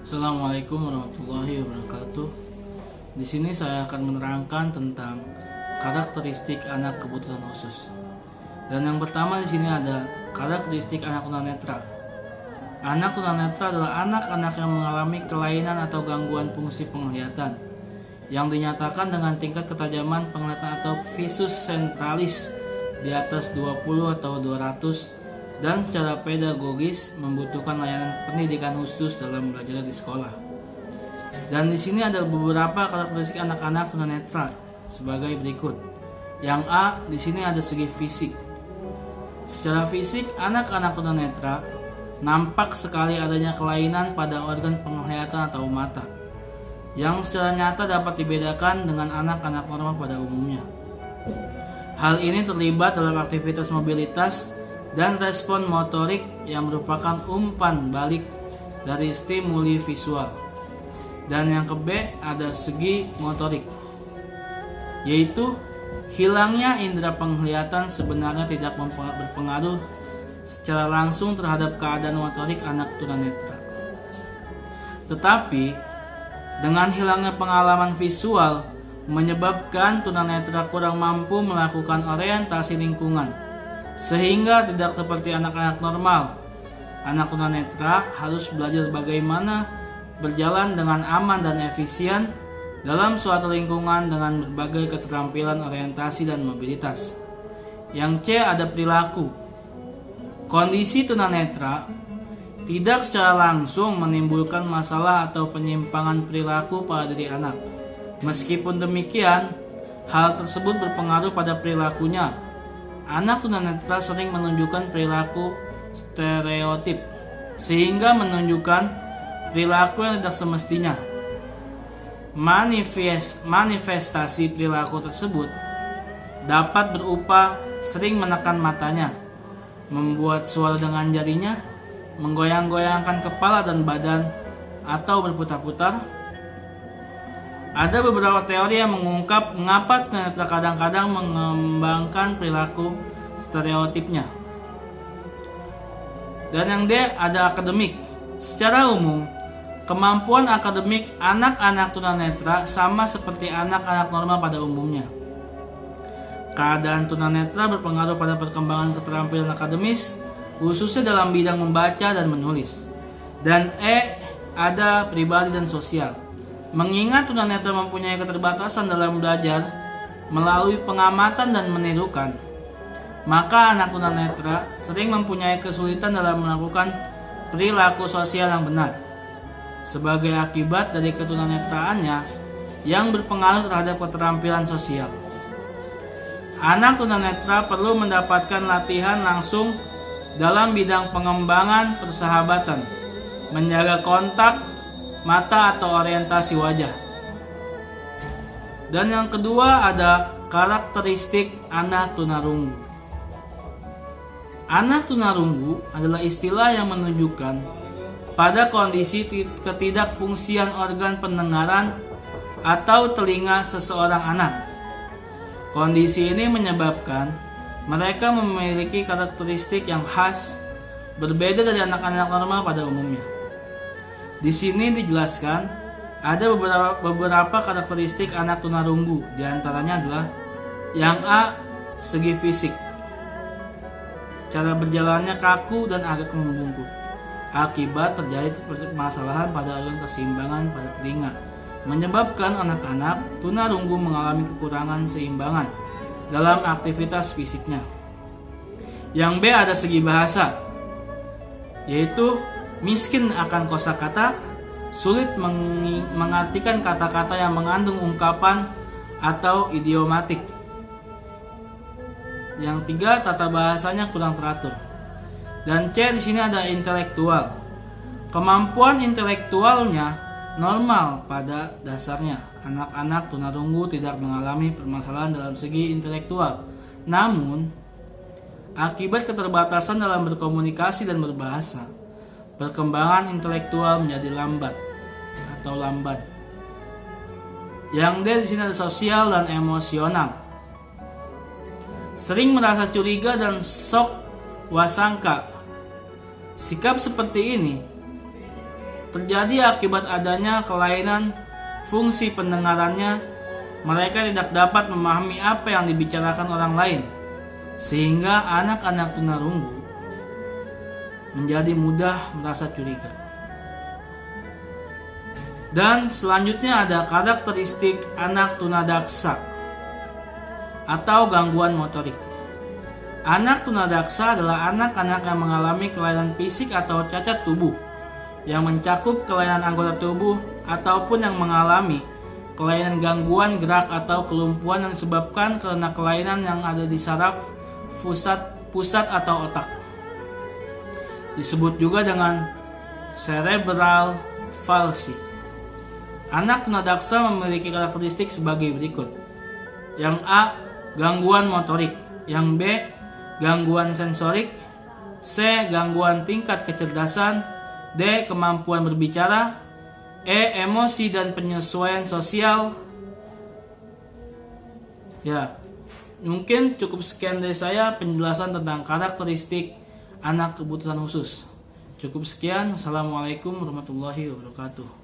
Assalamualaikum warahmatullahi wabarakatuh. Di sini saya akan menerangkan tentang karakteristik anak kebutuhan khusus. Dan yang pertama di sini ada karakteristik anak tunanetra. Anak tunanetra adalah anak-anak yang mengalami kelainan atau gangguan fungsi penglihatan yang dinyatakan dengan tingkat ketajaman penglihatan atau visus centralis di atas 20 atau 200 dan secara pedagogis membutuhkan layanan pendidikan khusus dalam belajar di sekolah. Dan di sini ada beberapa karakteristik anak-anak tunanetra sebagai berikut. Yang A, di sini ada segi fisik. Secara fisik, anak-anak tunanetra nampak sekali adanya kelainan pada organ penglihatan atau mata, yang secara nyata dapat dibedakan dengan anak-anak normal pada umumnya. Hal ini terlibat dalam aktivitas mobilitas dan respon motorik yang merupakan umpan balik dari stimuli visual. Dan yang ke B ada segi motorik, yaitu hilangnya indera penglihatan sebenarnya tidak berpengaruh secara langsung terhadap keadaan motorik anak tunanetra. Tetapi dengan hilangnya pengalaman visual menyebabkan tunanetra kurang mampu melakukan orientasi lingkungan, sehingga tidak seperti anak-anak normal. Anak tunanetra harus belajar bagaimana berjalan dengan aman dan efisien dalam suatu lingkungan dengan berbagai keterampilan orientasi dan mobilitas. Yang C ada perilaku. Kondisi tunanetra tidak secara langsung menimbulkan masalah atau penyimpangan perilaku pada diri anak. Meskipun demikian, hal tersebut berpengaruh pada perilakunya. Anak tunanetra sering menunjukkan perilaku stereotip, sehingga menunjukkan perilaku yang tidak semestinya. Manifestasi perilaku tersebut dapat berupa sering menekan matanya, membuat suara dengan jarinya, menggoyang-goyangkan kepala dan badan, atau berputar-putar. Ada beberapa teori yang mengungkap mengapa tunanetra kadang-kadang mengembangkan perilaku stereotipnya. Dan yang D ada akademik. Secara umum, kemampuan akademik anak-anak tunanetra sama seperti anak-anak normal pada umumnya. Keadaan tunanetra berpengaruh pada perkembangan keterampilan akademis, khususnya dalam bidang membaca dan menulis. Dan E ada pribadi dan sosial. Mengingat tunanetra mempunyai keterbatasan dalam belajar melalui pengamatan dan menirukan, maka anak tunanetra sering mempunyai kesulitan dalam melakukan perilaku sosial yang benar. Sebagai akibat dari ketunanetraannya yang berpengaruh terhadap keterampilan sosial, anak tunanetra perlu mendapatkan latihan langsung dalam bidang pengembangan persahabatan, menjaga kontak mata atau orientasi wajah. Dan yang kedua ada karakteristik anak tunarunggu. Anak tunarunggu adalah istilah yang menunjukkan pada kondisi ketidakfungsian organ pendengaran atau telinga seseorang anak. Kondisi ini menyebabkan mereka memiliki karakteristik yang khas, berbeda dari anak-anak normal pada umumnya. Di sini dijelaskan ada beberapa karakteristik anak tunarunggu. Di antaranya adalah yang A, segi fisik. Cara berjalannya kaku dan agak membungkuk, akibat terjadi permasalahan pada organ keseimbangan pada telinga, menyebabkan anak-anak tunarunggu mengalami kekurangan seimbangan dalam aktivitas fisiknya. Yang B ada segi bahasa, yaitu miskin akan kosakata, sulit mengartikan kata-kata yang mengandung ungkapan atau idiomatik. Yang tiga, tata bahasanya kurang teratur. Dan C di sini ada intelektual. Kemampuan intelektualnya normal pada dasarnya. Anak-anak tunarunggu tidak mengalami permasalahan dalam segi intelektual. Namun, akibat keterbatasan dalam berkomunikasi dan berbahasa, perkembangan intelektual menjadi lambat. Yang D di sini ada sosial dan emosional. Sering merasa curiga dan sok wasangka. Sikap seperti ini terjadi akibat adanya kelainan fungsi pendengarannya. Mereka tidak dapat memahami apa yang dibicarakan orang lain, sehingga anak-anak tunarunggu menjadi mudah merasa curiga. Dan selanjutnya ada karakteristik anak tunadaksa atau gangguan motorik. Anak tunadaksa adalah anak-anak yang mengalami kelainan fisik atau cacat tubuh yang mencakup kelainan anggota tubuh ataupun yang mengalami kelainan gangguan gerak atau kelumpuhan yang disebabkan karena kelainan yang ada di saraf pusat atau otak. Disebut juga dengan cerebral palsy. Anak tunadaksa memiliki karakteristik sebagai berikut. Yang A, gangguan motorik. Yang B, gangguan sensorik. C, gangguan tingkat kecerdasan. D, kemampuan berbicara. E, emosi dan penyesuaian sosial. Ya, mungkin cukup sekian dari saya penjelasan tentang karakteristik anak kebutuhan khusus. Cukup sekian. Assalamualaikum warahmatullahi wabarakatuh.